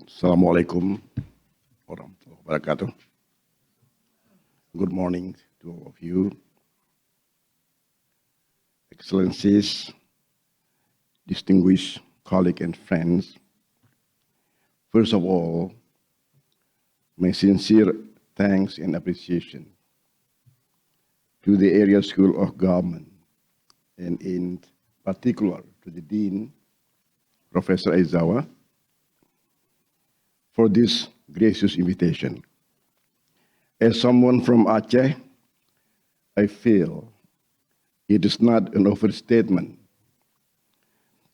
Assalamualaikum warahmatullahi wabarakatuh. Good morning to all of you. Excellencies, distinguished colleagues and friends. First of all, my sincere thanks and appreciation to the Area School of Government, and in particular to the Dean, Professor Aizawa, for this gracious invitation. As someone from Aceh, I feel it is not an overstatement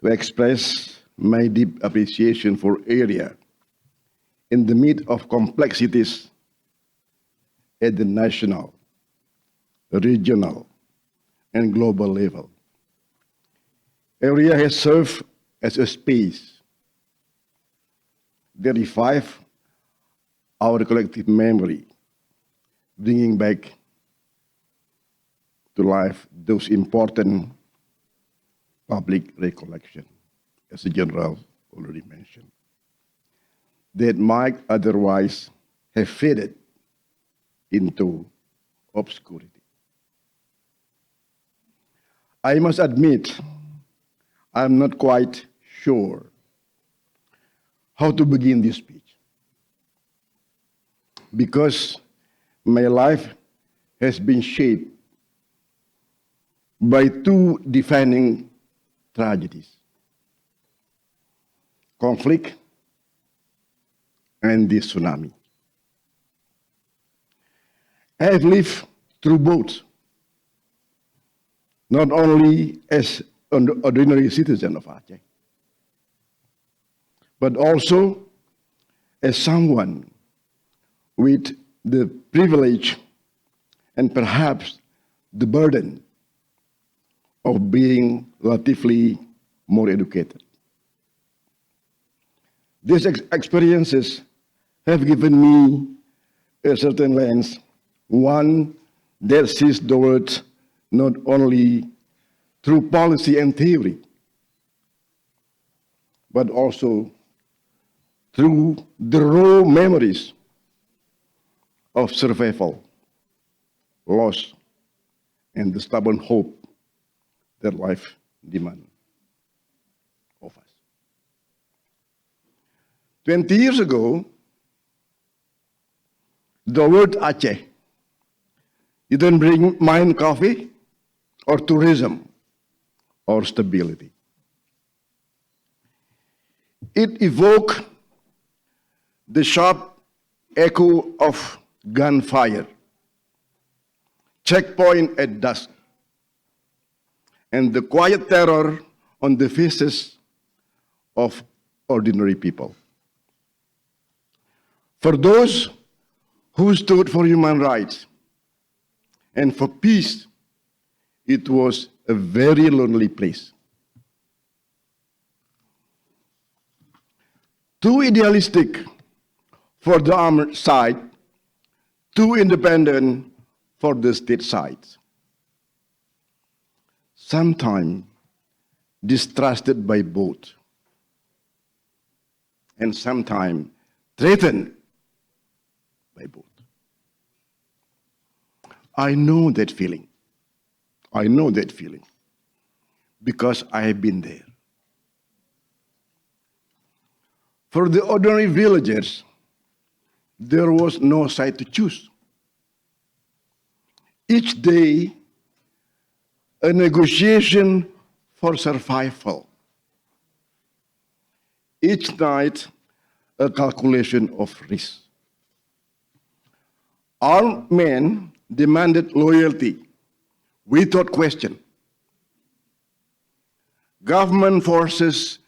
to express my deep appreciation for ERIA in the midst of complexities at the national, regional, and global level. ERIA has served as a space that revive our collective memory, bringing back to life those important public recollection, as the General already mentioned, that might otherwise have faded into obscurity. I must admit, I'm not quite sure how to begin this speech, because my life has been shaped by two defining tragedies: conflict and the tsunami. I have lived through both, not only as an ordinary citizen of Aceh, but also as someone with the privilege and perhaps the burden of being relatively more educated. These experiences have given me a certain lens, one that sees the world not only through policy and theory, but also through the raw memories of survival, loss, and the stubborn hope that life demands of us. 20 years ago, the word Aceh didn't bring mind coffee or tourism or stability. It evoked the sharp echo of gunfire, checkpoint at dusk, and the quiet terror on the faces of ordinary people. For those who stood for human rights and for peace, it was a very lonely place. Too idealistic for the armed side, too independent for the state side. Sometimes distrusted by both, and sometimes threatened by both. I know that feeling. I know that feeling because I have been there. For the ordinary villagers, there was no side to choose. Each day, a negotiation for survival. Each night, a calculation of risk. Armed men demanded loyalty without question. Government forces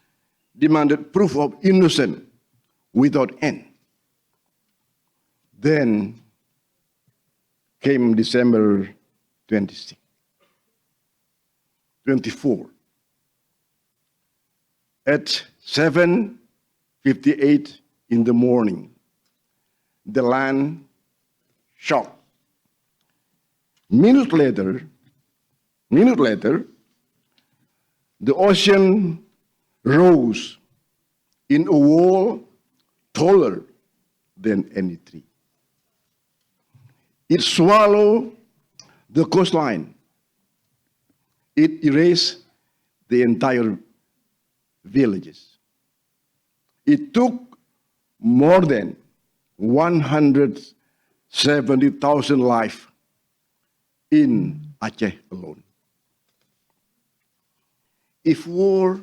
demanded proof of innocence without end. Then came December 24. At 7:58 in the morning, the land shocked. Minute later, the ocean rose in a wall taller than any tree. It swallowed the coastline. It erased the entire villages. It took more than 170,000 lives in Aceh alone. If war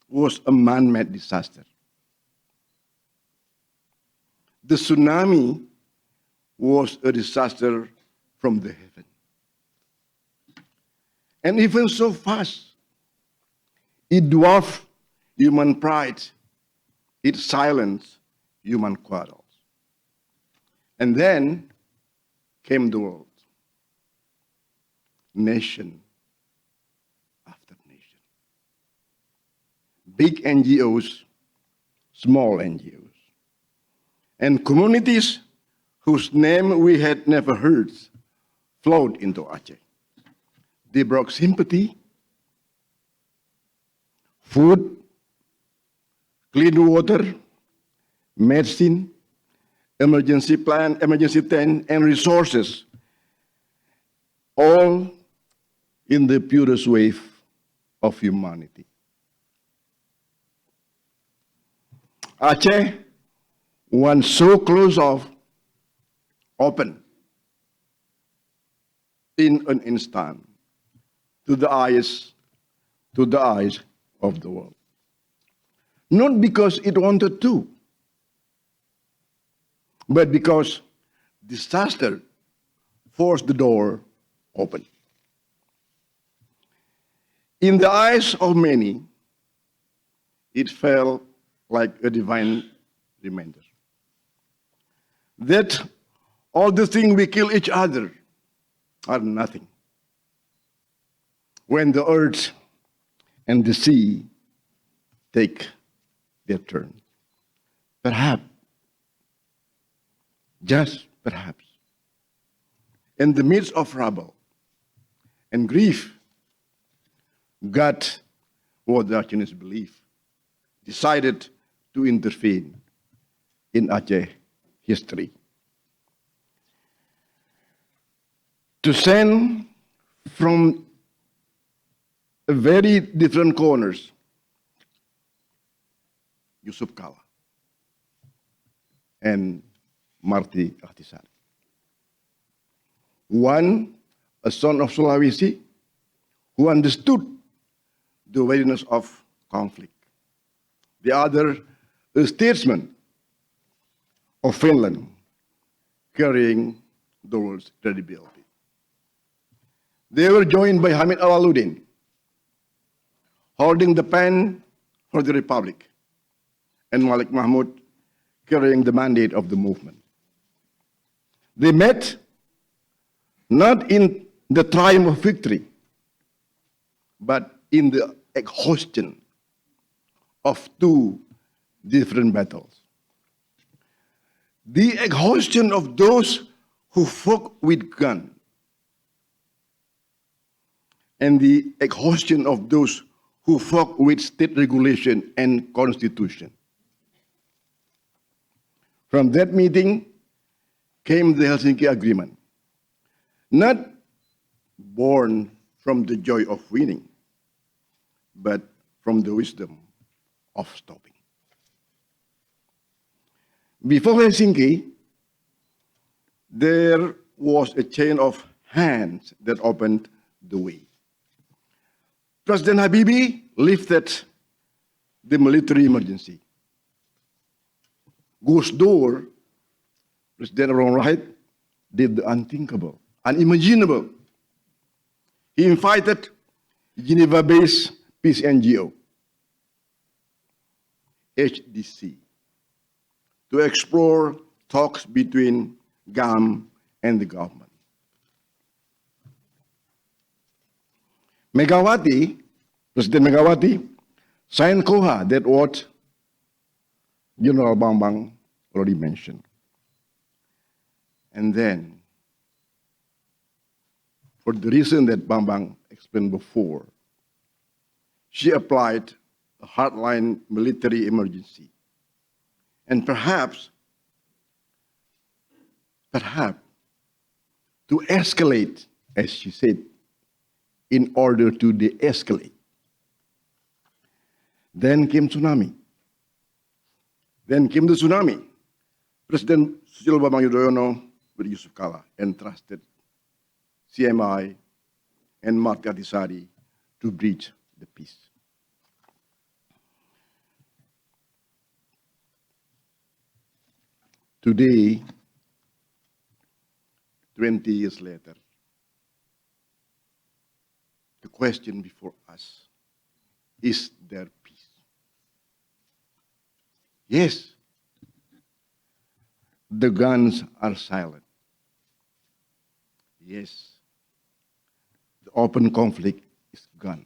was a man-made disaster, the tsunami was a disaster from the heaven. And even so fast, it dwarfed human pride, it silenced human quarrels. And then came the world, nation after nation. Big NGOs, small NGOs, and communities whose name we had never heard flowed into Aceh. They brought sympathy, food, clean water, medicine, emergency plan, emergency tent, and resources, all in the purest wave of humanity. Aceh, once so close off, open in an instant to the eyes of the world. Not because it wanted to, but because disaster forced the door open. In the eyes of many, it felt like a divine reminder that all the things we kill each other are nothing when the earth and the sea take their turn. Perhaps, just perhaps, in the midst of trouble and grief, God, what the Acehans believe, decided to intervene in Aceh history. To send from very different corners Yusuf Kala and Marti Ahtisari. One, a son of Sulawesi, who understood the awareness of conflict. The other, a statesman of Finland, carrying the world's credibility. They were joined by Hamid Alaluddin, holding the pen for the Republic, and Malik Mahmud, carrying the mandate of the movement. They met not in the triumph of victory, but in the exhaustion of two different battles. The exhaustion of those who fought with guns, and the exhaustion of those who fought with state regulation and constitution. From that meeting came the Helsinki Agreement, not born from the joy of winning, but from the wisdom of stopping. Before Helsinki, there was a chain of hands that opened the way. President Habibie lifted the military emergency. Gus Dur, President of our right, did the unthinkable, unimaginable. He invited Geneva-based peace NGO, HDC, to explore talks between GAM and the government. President Megawati, signed COHA, that what General Bambang already mentioned. And then, for the reason that Bambang explained before, she applied a hardline military emergency And perhaps to escalate, as she said, in order to de-escalate. Then came tsunami. Then came the tsunami. President Susilo Bambang Yudhoyono with Yusuf Kala entrusted CMI and Marty Ahtisaari to bridge the peace. Today, 20 years later, the question before us, is there peace? Yes, the guns are silent. Yes, the open conflict is gone.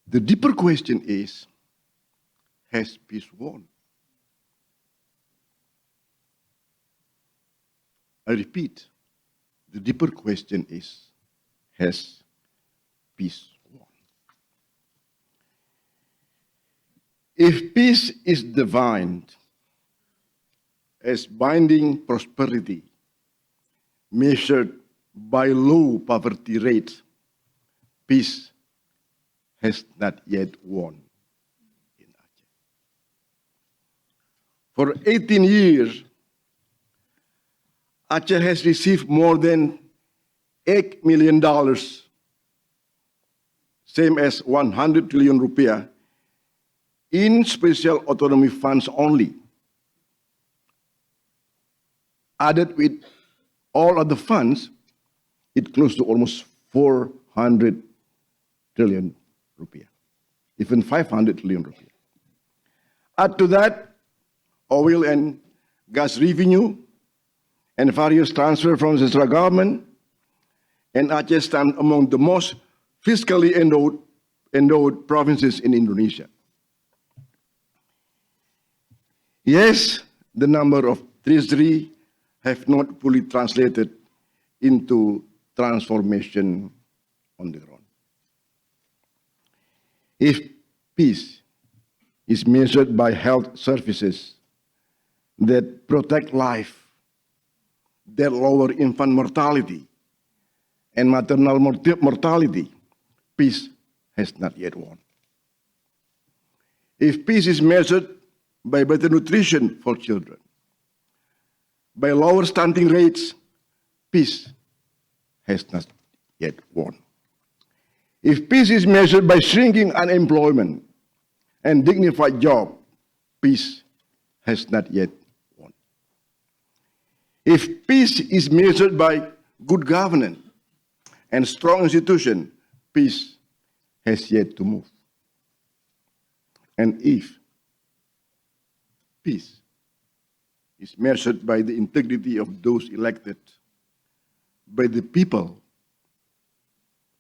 The deeper question is, has peace won? I repeat, the deeper question is, has peace won? If peace is defined as binding prosperity measured by low poverty rates, peace has not yet won in Aceh. For 18 years, Aceh has received more than $8 million, same as 100 trillion rupiah, in special autonomy funds only. Added with all other funds, it close to almost 400 trillion rupiah, even 500 trillion rupiah. Add to that, oil and gas revenue, and various transfers from the central government, and Aceh stands among the most fiscally endowed provinces in Indonesia. Yes, the number of treasury have not fully translated into transformation on the ground. If peace is measured by health services that protect life, that lower infant mortality and maternal mortality, peace has not yet won. If peace is measured by better nutrition for children, by lower stunting rates, peace has not yet won. If peace is measured by shrinking unemployment and dignified job, peace has not yet won. If peace is measured by good governance and strong institution, peace has yet to move. And if peace is measured by the integrity of those elected by the people,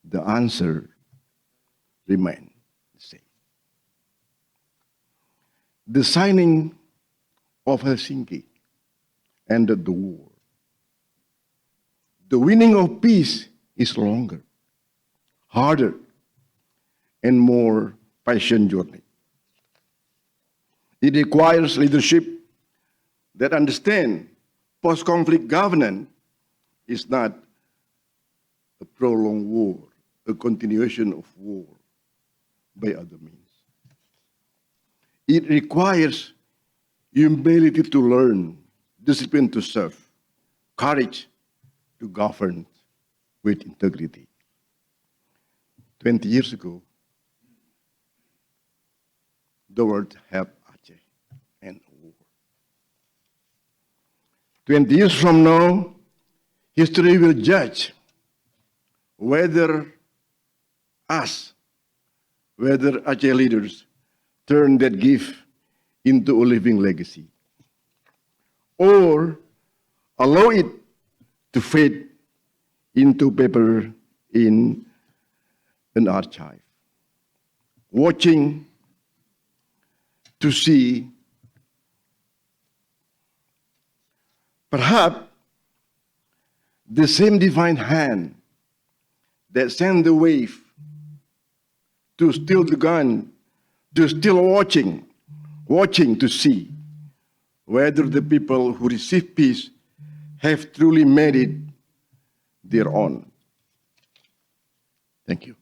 the answer remains the same. The signing of Helsinki ended the war. The winning of peace is longer, harder, and more patient journey. It requires leadership that understand post-conflict governance is not a prolonged war, a continuation of war by other means. It requires humility to learn, discipline to serve, courage to govern with integrity. 20 years ago, the world helped Aceh end a war. 20 years from now, history will judge whether Aceh leaders turn that gift into a living legacy, or allow it to fade into paper in an archive, watching to see perhaps the same divine hand that sent the wave to still the gun, to still watching to see whether the people who receive peace have truly made it their own. Thank you.